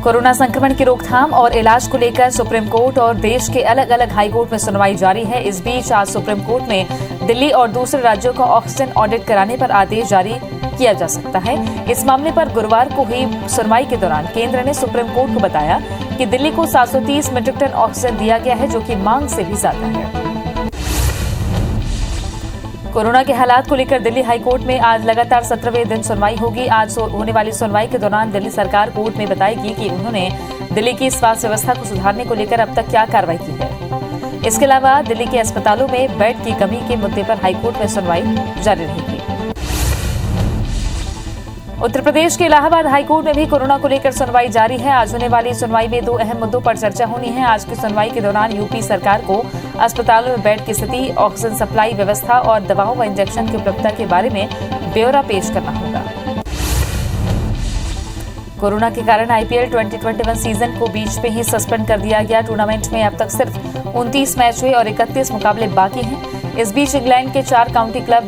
Corona संक्रमण की रोकथाम और इलाज को लेकर सुप्रीम कोर्ट और देश के अलग अलग हाई कोर्ट में सुनवाई जारी है। इस बीच आज सुप्रीम कोर्ट में दिल्ली और दूसरे राज्यों का ऑक्सीजन ऑडिट कराने पर आदेश जारी किया जा सकता है। इस मामले पर गुरुवार को हुई सुनवाई के दौरान केंद्र ने सुप्रीम कोर्ट को बताया कि दिल्ली को 730 मीट्रिक टन ऑक्सीजन दिया गया है, जो कि मांग से भी ज्यादा है। कोरोना के हालात को लेकर दिल्ली हाईकोर्ट में आज लगातार 17वें दिन सुनवाई होगी। आज होने वाली सुनवाई के दौरान दिल्ली सरकार कोर्ट में बताएगी कि उन्होंने दिल्ली की स्वास्थ्य व्यवस्था को सुधारने को लेकर अब तक क्या कार्रवाई की है। इसके अलावा दिल्ली के अस्पतालों में बेड की कमी के मुद्दे पर हाईकोर्ट में सुनवाई जारी रहेगी। उत्तर प्रदेश के इलाहाबाद हाईकोर्ट में भी कोरोना को लेकर सुनवाई जारी है। आज होने वाली सुनवाई में 2 अहम मुद्दों पर चर्चा होनी है। आज की सुनवाई के दौरान यूपी सरकार को अस्पतालों में बेड की स्थिति, ऑक्सीजन सप्लाई व्यवस्था और दवाओं व इंजेक्शन की उपलब्धता के बारे में ब्यौरा पेश करना होगा। कोरोना के कारण आईपीएल 2021 सीजन को बीच में ही सस्पेंड कर दिया गया। टूर्नामेंट में अब तक सिर्फ 29 मैच हुए और 31 मुकाबले बाकी हैं। इस बीच इंग्लैंड के 4 काउंटी क्लब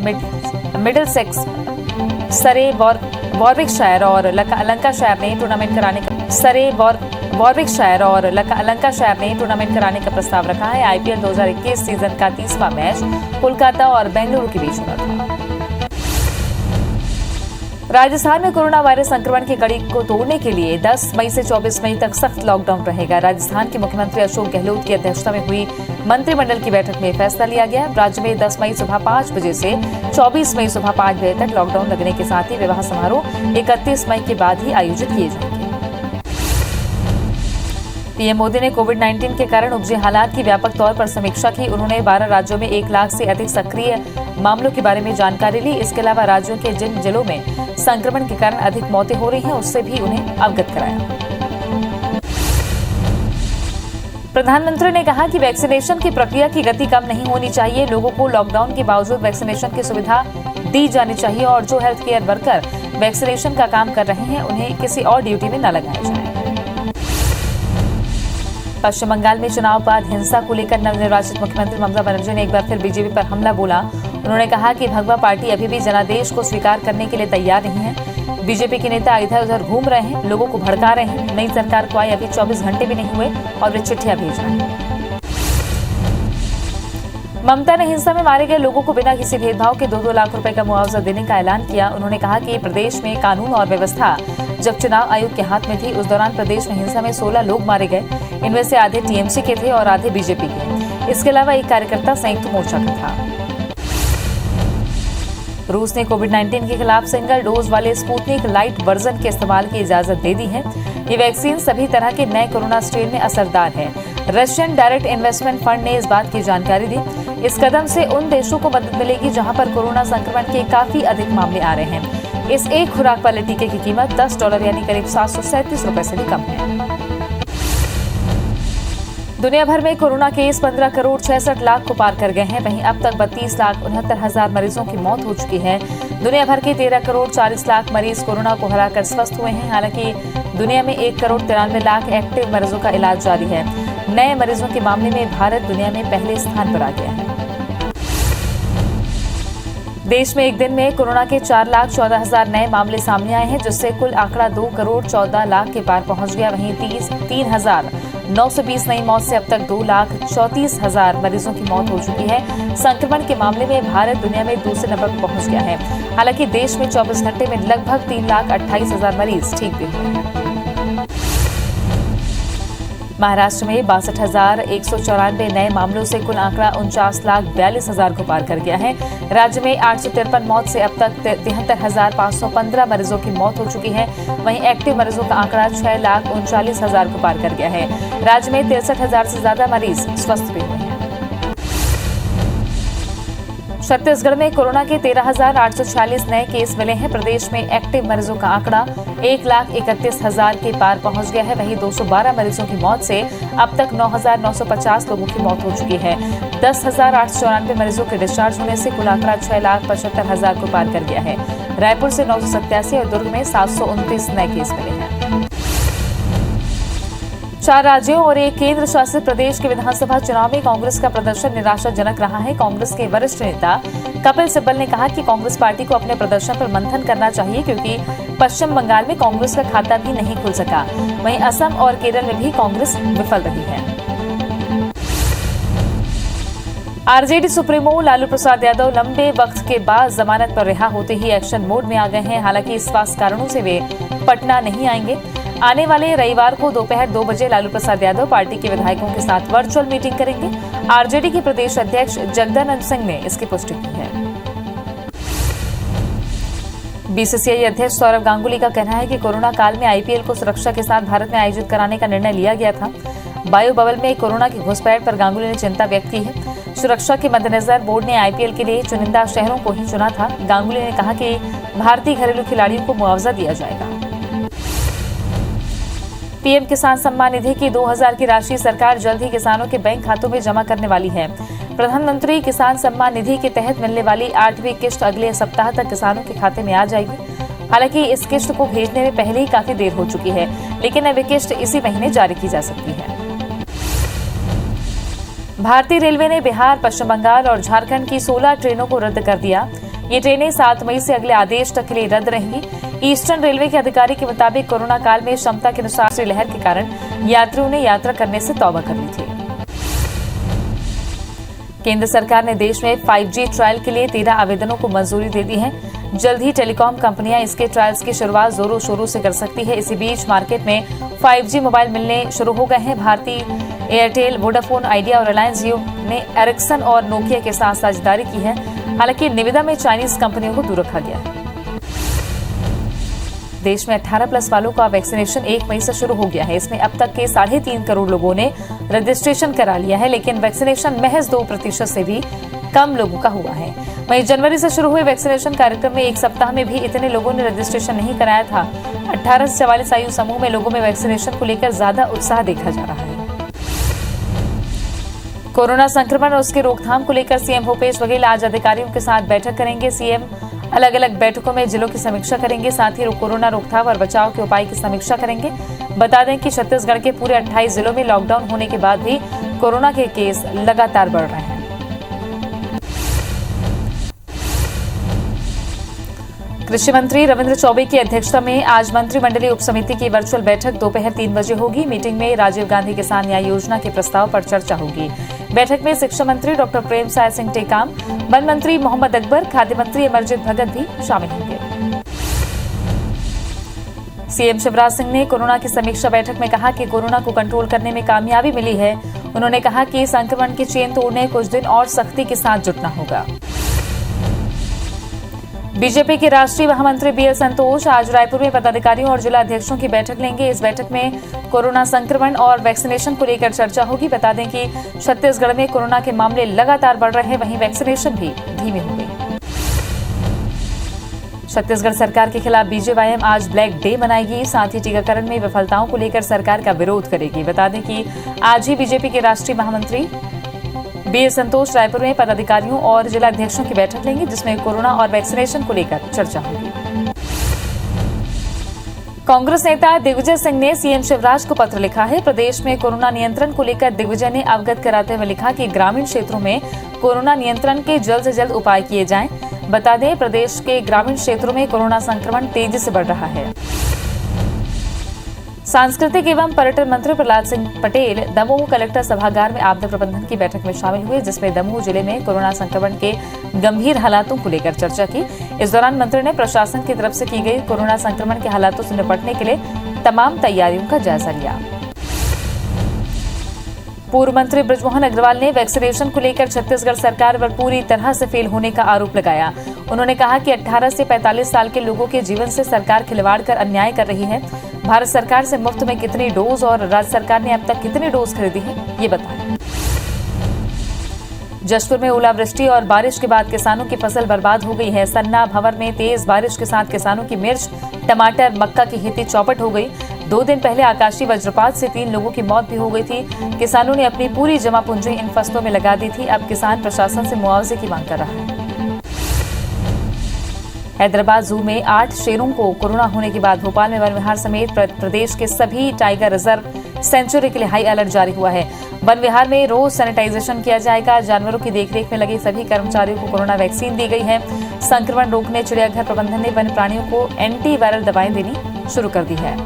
मिडिलसेक्स, सरे, वॉरविकशायर और लंकाशायर ने टूर्नामेंट कराने का प्रस्ताव रखा है। आईपीएल 2021 सीजन का 30वां मैच कोलकाता और बेंगलुरु के बीच हुआ था। राजस्थान में कोरोना वायरस संक्रमण की कड़ी को तोड़ने के लिए 10 मई से 24 मई तक सख्त लॉकडाउन रहेगा। राजस्थान के मुख्यमंत्री अशोक गहलोत की अध्यक्षता में हुई मंत्रिमंडल की बैठक में फैसला लिया गया। राज्य में 10 मई सुबह 5 बजे से 24 मई सुबह 5 बजे तक लॉकडाउन लगने के साथ ही विवाह समारोह 31 मई के बाद ही आयोजित किए जाएंगे। पीएम मोदी ने कोविड-19 के कारण उपजे हालात की व्यापक तौर पर समीक्षा की। उन्होंने 12 राज्यों में 1 लाख से अधिक सक्रिय मामलों के बारे में जानकारी ली। इसके अलावा राज्यों के जिन जिलों में संक्रमण के कारण अधिक मौतें हो रही हैं, उससे भी उन्हें अवगत कराया। प्रधानमंत्री ने कहा कि वैक्सीनेशन की प्रक्रिया की गति कम नहीं होनी चाहिए। लोगों को लॉकडाउन के बावजूद वैक्सीनेशन की सुविधा दी जानी चाहिए और जो हेल्थ केयर वर्कर वैक्सीनेशन का काम कर रहे हैं, उन्हें किसी और ड्यूटी में न लगाया जाए। पश्चिम बंगाल में चुनाव बाद हिंसा को लेकर नवनिर्वाचित मुख्यमंत्री ममता बनर्जी ने एक बार फिर बीजेपी पर हमला बोला। उन्होंने कहा कि भगवा पार्टी अभी भी जनादेश को स्वीकार करने के लिए तैयार नहीं है। बीजेपी के नेता इधर उधर घूम रहे हैं, लोगों को भड़का रहे हैं। नई सरकार को आए अभी 24 घंटे भी नहीं हुए और वे चिट्ठियां भेज रहे हैं। ममता ने हिंसा में मारे गए लोगों को बिना किसी भेदभाव के 2-2 लाख रुपए का मुआवजा देने का ऐलान किया। उन्होंने कहा कि प्रदेश में कानून और व्यवस्था जब चुनाव आयोग के हाथ में थी, उस दौरान प्रदेश में हिंसा में 16 लोग मारे गए। इनमें से आधे टीएमसी के थे और आधे बीजेपी के। इसके अलावा एक कार्यकर्ता संयुक्त मोर्चा का था। रूस ने कोविड-19 के खिलाफ सिंगल डोज वाले स्पुतनिक लाइट वर्जन के इस्तेमाल की इजाजत दे दी है। ये वैक्सीन सभी तरह के नए कोरोना स्ट्रेन में असरदार है। रशियन डायरेक्ट इन्वेस्टमेंट फंड ने इस बात की जानकारी दी। इस कदम से उन देशों को मदद मिलेगी जहां पर कोरोना संक्रमण के काफी अधिक मामले आ रहे हैं। इस एक खुराक वाले टीके की कीमत $10 यानी करीब 737 रुपए से भी कम है। दुनिया भर में कोरोना केस 15 करोड़ 66 लाख को पार कर गए हैं। वहीं अब तक 32,69,000 मरीजों की मौत हो चुकी है। दुनिया भर के 13 करोड़ 40 लाख मरीज कोरोना को हराकर स्वस्थ हुए हैं। हालांकि दुनिया में 1 करोड़ 93 लाख एक्टिव मरीजों का इलाज जारी है। नए मरीजों के मामले में भारत दुनिया में पहले स्थान पर आ गया है। देश में एक दिन में कोरोना के 4,14,000 नए मामले सामने आए हैं, जिससे कुल आंकड़ा 2 करोड़ 14 लाख के पार पहुंच गया। वहीं 3,920 नई मौत से अब तक 2,34,000 मरीजों की मौत हो चुकी है। संक्रमण के मामले में भारत दुनिया में दूसरे नंबर पर पहुंच गया है। हालांकि देश में 24 घंटे में लगभग 3,28,000 मरीज ठीक भी हुए हैं। महाराष्ट्र में 62,194 नए मामलों से कुल आंकड़ा 49,42,000 को पार कर गया है। राज्य में 853 मौत से अब तक 73,515 मरीजों की मौत हो चुकी है। वहीं एक्टिव मरीजों का आंकड़ा 6,39,000 को पार कर गया है। राज्य में 63,000 से ज्यादा मरीज स्वस्थ भी हुए हैं। छत्तीसगढ़ में कोरोना के 13,846 नए केस मिले हैं। प्रदेश में एक्टिव मरीजों का आंकड़ा 1,31,000 के पार पहुंच गया है। वहीं 212 मरीजों की मौत से अब तक 9,950 लोगों की मौत हो चुकी है। 10,894 मरीजों के डिस्चार्ज होने से कुल आंकड़ा 6,75,000 को पार कर गया है। रायपुर से 987 और दुर्ग में 729 नए केस मिले हैं। 4 राज्यों और एक केंद्र शासित प्रदेश के विधानसभा चुनाव में कांग्रेस का प्रदर्शन निराशाजनक रहा है। कांग्रेस के वरिष्ठ नेता कपिल सिब्बल ने कहा कि कांग्रेस पार्टी को अपने प्रदर्शन पर मंथन करना चाहिए, क्योंकि पश्चिम बंगाल में कांग्रेस का खाता भी नहीं खुल सका। वहीं असम और केरल में भी कांग्रेस विफल रही है। आरजेडी सुप्रीमो लालू प्रसाद यादव लंबे वक्त के बाद जमानत पर रिहा होते ही एक्शन मोड में आ गए हैं। हालांकि स्वास्थ्य कारणों से वे पटना नहीं आएंगे। आने वाले रविवार को दोपहर 2 बजे लालू प्रसाद यादव पार्टी के विधायकों के साथ वर्चुअल मीटिंग करेंगे। आरजेडी के प्रदेश अध्यक्ष जगदानंद सिंह ने इसकी पुष्टि की है। बीसीसीआई अध्यक्ष सौरव गांगुली का कहना है कि कोरोना काल में आईपीएल को सुरक्षा के साथ भारत में आयोजित कराने का निर्णय लिया गया था। बायो बबल में कोरोना की घुसपैठ पर गांगुली ने चिंता व्यक्त की है। सुरक्षा के मद्देनजर बोर्ड ने आईपीएल के लिए चुनिंदा शहरों को ही चुना था। गांगुली ने कहा कि भारतीय घरेलू खिलाड़ियों को मुआवजा दिया जाएगा। पीएम किसान सम्मान निधि की 2000 की राशि सरकार जल्द ही किसानों के बैंक खातों में जमा करने वाली है। प्रधानमंत्री किसान सम्मान निधि के तहत मिलने वाली 8वीं किश्त अगले सप्ताह तक किसानों के खाते में आ जाएगी। हालांकि इस किश्त को भेजने में पहले ही काफी देर हो चुकी है, लेकिन अब किश्त इसी महीने जारी की जा सकती है। भारतीय रेलवे ने बिहार, पश्चिम बंगाल और झारखंड की 16 ट्रेनों को रद्द कर दिया। ये ट्रेनें 7 मई से अगले आदेश तक के लिए रद्द रहेंगी। ईस्टर्न रेलवे के अधिकारी के मुताबिक कोरोना काल में क्षमता के अनुसार दूसरी लहर के कारण यात्रियों ने यात्रा करने से तौबा कर ली थी। केंद्र सरकार ने देश में 5G ट्रायल के लिए 13 आवेदनों को मंजूरी दे दी है। जल्द ही टेलीकॉम कंपनियां इसके ट्रायल्स की शुरुआत जोरों शोरों से कर सकती है। इसी बीच मार्केट में 5G मोबाइल मिलने शुरू हो गए हैं। भारतीय एयरटेल, वोडाफोन आइडिया और रिलायंस जियो ने एरिक्सन और नोकिया के साथ साझेदारी की है। हालांकि निविदा में चाइनीज कंपनियों को दूर रखा गया है। देश में 18+ वालों का वैक्सीनेशन 1 मई से शुरू हो गया है। इसमें अब तक के 3.5 करोड़ लोगों ने रजिस्ट्रेशन करा लिया है, लेकिन वैक्सीनेशन महज 2% से भी कम लोगों का हुआ है। वहीं जनवरी से शुरू हुए वैक्सीनेशन कार्यक्रम में 1 सप्ताह में भी इतने लोगों ने रजिस्ट्रेशन नहीं कराया था। 18 से 44 आयु समूह में लोगों में वैक्सीनेशन को लेकर ज्यादा उत्साह देखा जा रहा है। कोरोना संक्रमण और उसकी रोकथाम को लेकर सीएम भूपेश बघेल आज अधिकारियों के साथ बैठक करेंगे। सीएम अलग अलग बैठकों में जिलों की समीक्षा करेंगे, साथ ही कोरोना रोकथाम और बचाव के उपाय की समीक्षा करेंगे। बता दें कि छत्तीसगढ़ के पूरे 28 जिलों में लॉकडाउन होने के बाद भी कोरोना के केस लगातार बढ़ रहे हैं। कृषि मंत्री रविंद्र चौबे की अध्यक्षता में आज मंत्रिमंडलीय उपसमिति की वर्चुअल बैठक दोपहर 3 बजे होगी। मीटिंग में राजीव गांधी किसान न्याय योजना के प्रस्ताव पर चर्चा होगी। बैठक में शिक्षा मंत्री डॉक्टर प्रेमसाय सिंह टेकाम, वन मंत्री मोहम्मद अकबर, खाद्य मंत्री अमरजीत भगत भी शामिल होंगे। सीएम शिवराज सिंह ने कोरोना की समीक्षा बैठक में कहा कि कोरोना को कंट्रोल करने में कामयाबी मिली है। उन्होंने कहा कि संक्रमण की चेन तोड़ने कुछ दिन और सख्ती के साथ जुटना होगा। बीजेपी के राष्ट्रीय महामंत्री बीएल संतोष आज रायपुर में पदाधिकारियों और जिला अध्यक्षों की बैठक लेंगे। इस बैठक में कोरोना संक्रमण और वैक्सीनेशन को लेकर चर्चा होगी। बता दें कि छत्तीसगढ़ में कोरोना के मामले लगातार बढ़ रहे हैं, वहीं वैक्सीनेशन भी धीमी हो गई। छत्तीसगढ़ सरकार के खिलाफ बीजेवाईएम आज ब्लैक डे मनाएगी, साथ ही टीकाकरण में विफलताओं को लेकर सरकार का विरोध करेगी। बता दें कि आज ही बीजेपी के राष्ट्रीय महामंत्री बीएल संतोष रायपुर में पदाधिकारियों और जिला अध्यक्षों की बैठक लेंगे, जिसमें कोरोना और वैक्सीनेशन को लेकर चर्चा होगी। कांग्रेस नेता दिग्विजय सिंह ने सीएम शिवराज को पत्र लिखा है। प्रदेश में कोरोना नियंत्रण को लेकर दिग्विजय ने अवगत कराते हुए लिखा कि ग्रामीण क्षेत्रों में कोरोना नियंत्रण के जल्द से जल्द उपाय किए जाएं। बता दें, प्रदेश के ग्रामीण क्षेत्रों में कोरोना संक्रमण तेजी से बढ़ रहा है। सांस्कृतिक एवं पर्यटन मंत्री प्रहलाद सिंह पटेल दमोह कलेक्टर सभागार में आपदा प्रबंधन की बैठक में शामिल हुए, जिसमें दमोह जिले में कोरोना संक्रमण के गंभीर हालातों को लेकर चर्चा की। इस दौरान मंत्री ने प्रशासन की तरफ से की गई कोरोना संक्रमण के हालातों से निपटने के लिए तमाम तैयारियों का जायजा लिया। पूर्व मंत्री बृजमोहन अग्रवाल ने वैक्सीनेशन को लेकर छत्तीसगढ़ सरकार पर पूरी तरह से फेल होने का आरोप लगाया। उन्होंने कहा कि 18 से 45 साल के लोगों के जीवन से सरकार खिलवाड़ कर अन्याय कर रही है। भारत सरकार से मुफ्त में कितनी डोज और राज्य सरकार ने अब तक कितनी डोज खरीदी है, ये बताएं। जशपुर में ओलावृष्टि और बारिश के बाद किसानों की फसल बर्बाद हो गई है। सन्ना भंवर में तेज बारिश के साथ किसानों की मिर्च, टमाटर, मक्का की खेती चौपट हो गई। 2 दिन पहले आकाशीय वज्रपात से 3 लोगों की मौत भी हो गई थी। किसानों ने अपनी पूरी जमा पूंजी इन फसलों में लगा दी थी। अब किसान प्रशासन से मुआवजे की मांग कर रहा है। हैदराबाद जू में 8 शेरों को कोरोना होने के बाद भोपाल में वन विहार समेत प्रदेश के सभी टाइगर रिजर्व सेंचुरी के लिए हाई अलर्ट जारी हुआ है। वन विहार में रोज सैनिटाइजेशन किया जाएगा। जानवरों की देखरेख में लगे सभी कर्मचारियों को कोरोना वैक्सीन दी गई है। संक्रमण रोकने चिड़ियाघर प्रबंधन ने वन्य प्राणियों को एंटी वायरल दवाएं देनी शुरू कर दी है।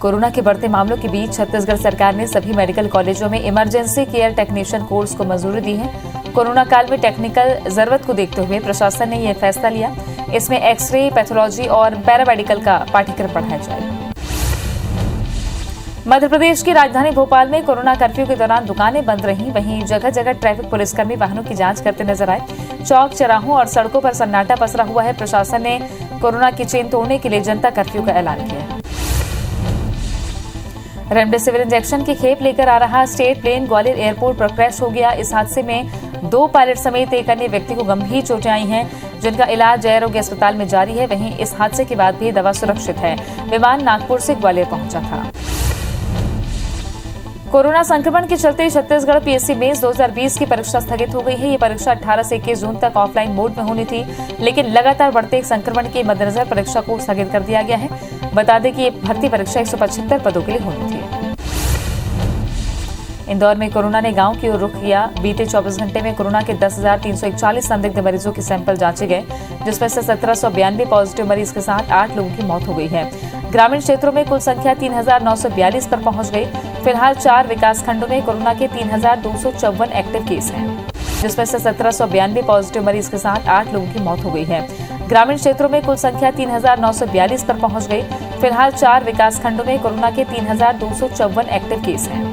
कोरोना के बढ़ते मामलों के बीच छत्तीसगढ़ सरकार ने सभी मेडिकल कॉलेजों में इमरजेंसी केयर टेक्नीशियन कोर्स को मंजूरी दी है। कोरोना काल में टेक्निकल जरूरत को देखते हुए प्रशासन ने यह फैसला लिया। इसमें एक्सरे, पैथोलॉजी और पैरामेडिकल का पाठ्यक्रम पढ़ाया जाएगा। मध्य प्रदेश की राजधानी भोपाल में कोरोना कर्फ्यू के दौरान दुकानें बंद रहीं। वहीं जगह जगह ट्रैफिक पुलिसकर्मी वाहनों की जांच करते नजर आए। चौक, चौराहों और सड़कों पर सन्नाटा पसरा हुआ है। प्रशासन ने कोरोना की चेन तोड़ने के लिए जनता कर्फ्यू का ऐलान किया है। रेमडेसिविर इंजेक्शन की खेप लेकर आ रहा स्टेट प्लेन ग्वालियर एयरपोर्ट पर क्रैश हो गया। इस हादसे में 2 पायलट समेत एक अन्य व्यक्ति को गंभीर चोटें आई हैं, जिनका इलाज जय आरोग्य अस्पताल में जारी है। वहीं इस हादसे के बाद भी दवा सुरक्षित है। विमान नागपुर से ग्वालियर पहुंचा था। कोरोना संक्रमण के चलते छत्तीसगढ़ पीएससी मेंस 2020 की परीक्षा स्थगित हो गई है। ये परीक्षा 18 से 21 जून तक ऑफलाइन मोड में होनी थी, लेकिन लगातार बढ़ते संक्रमण के मद्देनजर परीक्षा को स्थगित कर दिया गया है। बता दें कि ये भर्ती परीक्षा 175 पदों के लिए होनी थी। इंदौर में कोरोना ने गांव की ओर रुख किया। बीते 24 घंटे में कोरोना के 10,341 संदिग्ध मरीजों के सैंपल जांचे गए, जिसमें से 1792 पॉजिटिव मरीज के साथ 8 लोगों की मौत हो गई है। ग्रामीण क्षेत्रों में कुल संख्या 3,942 पर पहुंच गई। फिलहाल 4 विकासखंडों में कोरोना के 3,254 एक्टिव केस हैं, जिसमें से 1792 पॉजिटिव मरीज के साथ 8 लोगों की मौत हो गई है। ग्रामीण क्षेत्रों में कुल संख्या 3,942 पर पहुंच गई। फिलहाल 4 विकासखंडों में कोरोना के 3,254 एक्टिव केस हैं।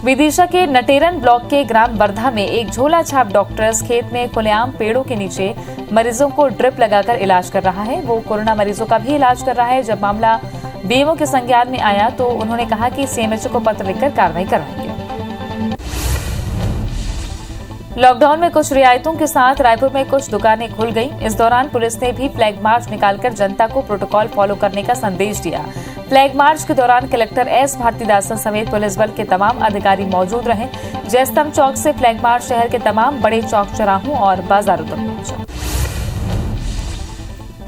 विदिशा के नटेरन ब्लॉक के ग्राम बरधा में एक झोला छाप डॉक्टर्स खेत में खुलेआम पेड़ों के नीचे मरीजों को ड्रिप लगाकर इलाज कर रहा है। वो कोरोना मरीजों का भी इलाज कर रहा है। जब मामला बीएमओ के संज्ञान में आया तो उन्होंने कहा कि सीएमएचओ को पत्र लिखकर कार्रवाई करवाएंगे। लॉकडाउन में कुछ रियायतों के साथ रायपुर में कुछ दुकानें खुल गईं। इस दौरान पुलिस ने भी फ्लैग मार्च निकालकर जनता को प्रोटोकॉल फॉलो करने का संदेश दिया। फ्लैग मार्च के दौरान कलेक्टर एस भारतीदासन समेत पुलिस बल के तमाम अधिकारी मौजूद रहे। जयस्तंभ चौक से फ्लैग मार्च शहर के तमाम बड़े चौक, चौराहों और बाजारों तक पहुंचा।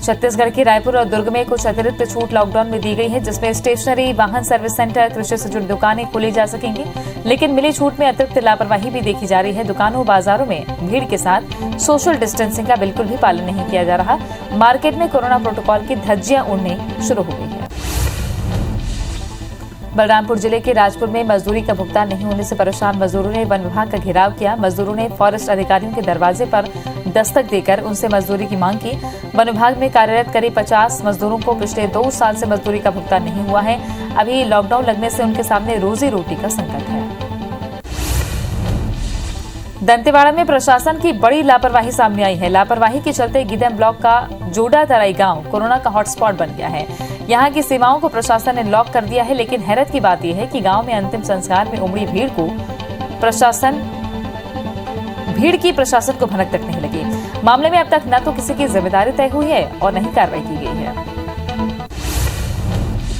छत्तीसगढ़ के रायपुर और दुर्ग में कुछ अतिरिक्त छूट लॉकडाउन में दी गई है, जिसमें स्टेशनरी, वाहन सर्विस सेंटर, कृषि से जुड़ी दुकानें खोली जा सकेंगी। लेकिन मिली छूट में अतिरिक्त लापरवाही भी देखी जा रही है। दुकानों, बाजारों में भीड़ के साथ सोशल डिस्टेंसिंग का बिल्कुल भी पालन नहीं किया जा रहा। मार्केट में कोरोना प्रोटोकॉल की धज्जियां उड़नी शुरू हो गई है। बलरामपुर जिले के राजपुर में मजदूरी का भुगतान नहीं होने से परेशान मजदूरों ने वन विभाग का घेराव किया। मजदूरों ने फॉरेस्ट अधिकारियों के दरवाजे पर दस्तक देकर उनसे मजदूरी की मांग की। वन विभाग में कार्यरत करीब 50 मजदूरों को पिछले 2 साल से मजदूरी का भुगतान नहीं हुआ है। अभी लॉकडाउन लगने से उनके सामने रोजी रोटी का संकट है। दंतेवाड़ा में प्रशासन की बड़ी लापरवाही सामने आई है। लापरवाही के चलते गिदम ब्लॉक का जोड़ा तराई गांव कोरोना का हॉटस्पॉट बन गया है। यहां की सीमाओं को प्रशासन ने लॉक कर दिया है, लेकिन हैरत की बात यह है कि गांव में अंतिम संस्कार में उमड़ी भीड़ की प्रशासन को भनक तक नहीं लगी। मामले में अब तक न तो किसी की जिम्मेदारी तय हुई है और न ही कार्रवाई की गई है।